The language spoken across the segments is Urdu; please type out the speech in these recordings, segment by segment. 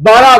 12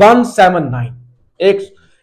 179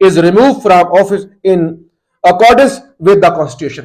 is removed from office in accordance with the constitution।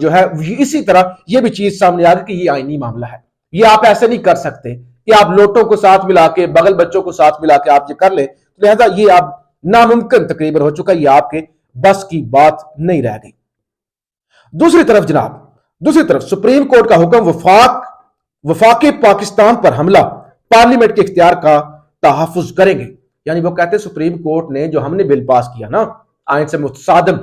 جو ہے اسی طرح یہ بھی چیز سامنے آ گئی کہ یہ آئینی معاملہ ہے. یہ آپ ایسے نہیں کر سکتے کہ آپ لوٹوں کو ساتھ ملا کے بغل بچوں کو ساتھ ملا کے آپ یہ کر لیں. لہذا یہ آپ ناممکن تقریباً ہو چکا, یہ آپ کے بس کی بات نہیں رہ گئی. دوسری طرف سپریم کورٹ کا حکم وفاقی پاکستان پر حملہ پارلیمنٹ کے اختیار کا تحفظ کریں گے. یعنی وہ کہتے ہیں سپریم کورٹ نے جو ہم نے بل پاس کیا نا آئین سے متصادم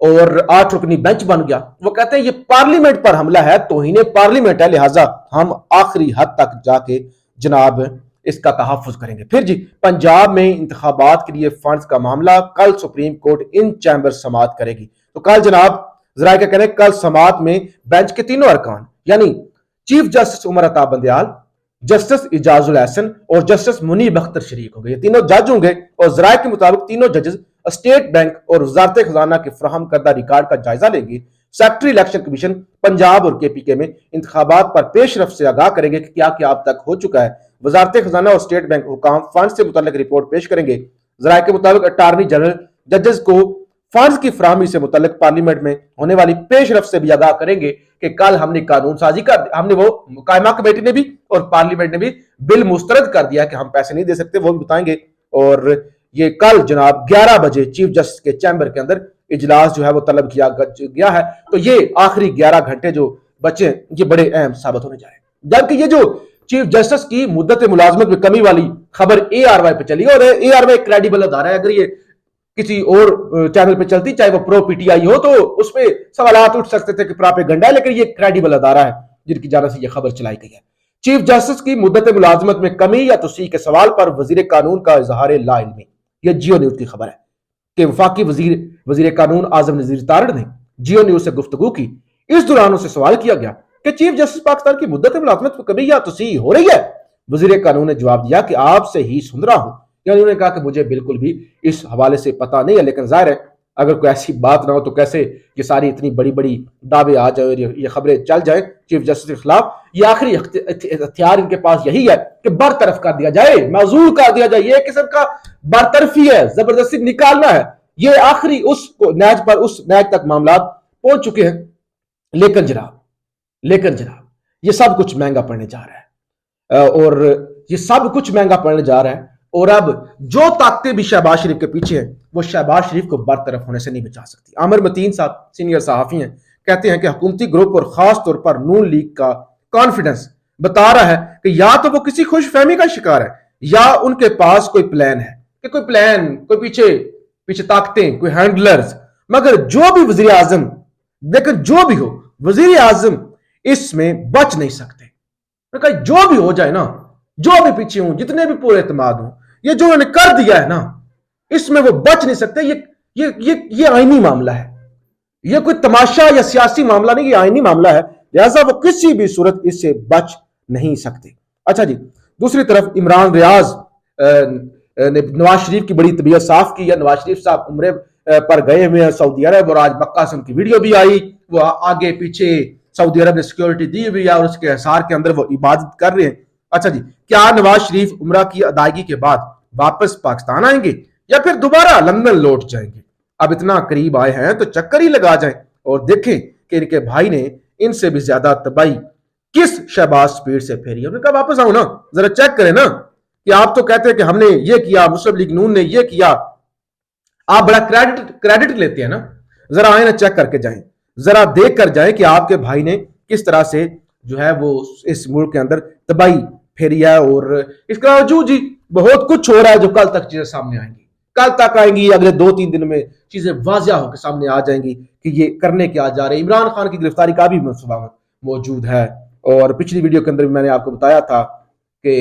اور 8 رکنی بینچ بن گیا, وہ کہتے ہیں یہ پارلیمنٹ پر حملہ ہے, توہین پارلیمنٹ ہے, لہٰذا ہم آخری حد تک جا کے جناب اس کا تحفظ کریں گے. پھر پنجاب میں انتخابات کے لیے فنڈز کا معاملہ کل سپریم کورٹ ان چیمبر سماعت کرے گی. تو کل جناب ذرائع کا کہنا ہے کل سماعت میں بینچ کے تینوں ارکان یعنی chief justice Umar Ata Bandial, justice Ijaz ul Ahsan اور جسٹس منیب اختر شریک ہوں گے. یہ تینوں جج ہوں گے اور ذرائع کے مطابق تینوں ججز اسٹیٹ بینک اور وزارت خزانہ کے فراہم کردہ ریکارڈ کا جائزہ لیں گے. سیکٹری الیکشن کمیشن پنجاب اور KPK میں انتخابات پر پیش رفت سے آگاہ کریں گے کہ کیا کیا اب تک ہو چکا ہے. وزارت خزانہ اور اسٹیٹ بینک حکام فنڈ سے متعلق رپورٹ پیش کریں گے. ذرائع کے مطابق اٹارنی جنرل ججز کو فنڈز کی فراہمی سے متعلق پارلیمنٹ میں ہونے والی پیش رفت سے بھی آگاہ کریں گے کہ کل ہم نے قانون سازی ہم نے وہ قائمہ کمیٹی نے بھی اور پارلیمنٹ نے بھی بل مسترد کر دیا کہ ہم پیسے نہیں دے سکتے, وہ بھی بتائیں گے. اور یہ کل جناب 11 بجے چیف جسٹس کے چیمبر کے اندر اجلاس جو ہے وہ طلب کیا گیا ہے. تو یہ آخری 11 گھنٹے جو بچے یہ بڑے اہم ثابت ہونے جا رہے ہیں. جبکہ یہ جو چیف جسٹس کی مدت ملازمت میں کمی والی خبر ARY پہ چلی اور ARY کریڈیبل ادارہ ہے, اگر یہ کسی اور چینل پہ چلتی چاہے وہ پرو PTI ہو تو اس پہ سوالات اٹھ سکتے تھے کہ پراپیگنڈا ہے, لیکن یہ کریڈیبل ادارہ ہے جن کی جانب سے یہ خبر چلائی گئی ہے. چیف جسٹس کی مدت ملازمت میں کمی یا توسیع کے سوال پر وزیر قانون کا اظہار لا علمی. یہ جیو نیوز کی خبر ہے کہ وفاقی وزیر قانون اعظم نذیر تارڑ نے جیو نیوز سے گفتگو کی. اس دوران اسے سوال کیا گیا کہ چیف جسٹس پاکستان کی مدت ملازمت میں کمی یا توسیع ہو رہی ہے. وزیر قانون نے جواب دیا کہ آپ سے ہی سن رہا ہوں. یعنی انہوں نے کہا کہ مجھے بالکل بھی اس حوالے سے پتہ نہیں ہے, لیکن ظاہر ہے اگر کوئی ایسی بات نہ ہو تو کیسے یہ ساری اتنی بڑی بڑی دعوے آ جائیں اور یہ خبریں چل جائیں چیف جسٹس کے خلاف. یہ آخری اختیار ان کے پاس یہی ہے کہ برطرف کر دیا جائے, معزول کر دیا جائے. یہ ایک قسم کا برطرفی ہے, زبردستی نکالنا ہے. یہ آخری اس نیج تک معاملات پہنچ چکے ہیں. لیکن جناب یہ سب کچھ مہنگا پڑنے جا رہا ہے اور اب جو طاقتیں بھی شہباز شریف کے پیچھے ہیں وہ شہباز شریف کو برطرف ہونے سے نہیں بچا سکتی. عامر متین صاحب سینئر صحافی ہیں, کہتے ہیں کہ حکومتی گروپ اور خاص طور پر نون لیگ کا کانفیڈنس بتا رہا ہے کہ یا تو وہ کسی خوش فہمی کا شکار ہے یا ان کے پاس کوئی پلان ہے, کہ کوئی پیچھے طاقتیں, کوئی ہینڈلرز. مگر جو بھی وزیر اعظم, لیکن جو بھی ہو وزیر اعظم اس میں بچ نہیں سکتے. جو بھی ہو جائے نا, جو بھی پیچھے ہوں, جتنے بھی پورے اعتماد ہوں, یہ جو انہوں نے کر دیا ہے نا اس میں وہ بچ نہیں سکتے. یہ آئینی معاملہ ہے, یہ کوئی تماشا یا سیاسی معاملہ نہیں, یہ آئینی معاملہ ہے. لہذا وہ کسی بھی صورت اس سے بچ نہیں سکتے. اچھا دوسری طرف عمران ریاض نے نواز شریف کی بڑی طبیعت صاف کی ہے. نواز شریف صاحب عمرے پر گئے ہوئے ہیں سعودی عرب اور آج مکہ سے ان کی ویڈیو بھی آئی. وہ آگے پیچھے سعودی عرب نے سیکیورٹی دی ہوئی ہے اور اس کے حصار کے اندر وہ عبادت کر رہے ہیں. اچھا کیا نواز شریف عمرہ کی ادائیگی کے بعد واپس پاکستان آئیں گے یا پھر دوبارہ لندن لوٹ جائیں گے؟ اب اتنا قریب آئے ہیں تو چکر ہی لگا جائیں اور دیکھیں کہ ان کے بھائی نے ان سے بھی زیادہ تباہی کس شہباز سپیڈ سے پھیری ہے. انہوں نے کہا واپس آؤ نا, ذرا چیک کریں نا کہ آپ تو کہتے ہیں کہ ہم نے یہ کیا, مسلم لیگ نون نے یہ کیا, آپ بڑا کریڈٹ لیتے ہیں نا. ذرا آئیں نا, چیک کر کے جائیں, ذرا دیکھ کر جائیں کہ آپ کے بھائی نے کس طرح سے جو ہے وہ اس ملک کے اندر تباہی پھیری ہے. اور اس کا باوجود بہت کچھ ہو رہا ہے جو کل تک چیزیں سامنے آئیں گی, اگلے 2-3 دن میں چیزیں واضح ہو کے سامنے آ جائیں گی کہ یہ کرنے کیا جا رہے ہیں. عمران خان کی گرفتاری کا بھی منصوبہ موجود ہے اور پچھلی ویڈیو کے اندر بھی میں نے آپ کو بتایا تھا کہ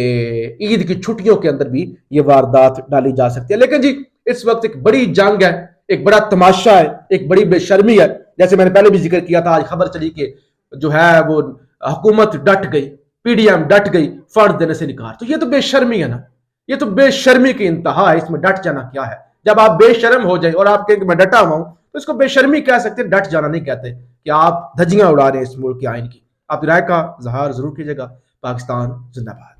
عید کی چھٹیوں کے اندر بھی یہ واردات ڈالی جا سکتی ہے. لیکن اس وقت ایک بڑی جنگ ہے, ایک بڑا تماشا ہے, ایک بڑی بے شرمی ہے. جیسے میں نے پہلے بھی ذکر کیا تھا, آج خبر چلی کہ جو ہے وہ حکومت ڈٹ گئی, PDM ڈٹ گئی فنڈ دینے سے انکار. تو یہ تو بے شرمی ہے نا, یہ تو بے شرمی کی انتہا ہے. اس میں ڈٹ جانا کیا ہے؟ جب آپ بے شرم ہو جائیں اور آپ کہیں کہ میں ڈٹا ہوا ہوں تو اس کو بے شرمی کہہ سکتے ہیں, ڈٹ جانا نہیں کہتے کہ آپ دھجیاں اڑا رہے ہیں اس ملک کے آئین کی. آپ رائے کا اظہار ضرور کیجیے گا. پاکستان زندہ باد.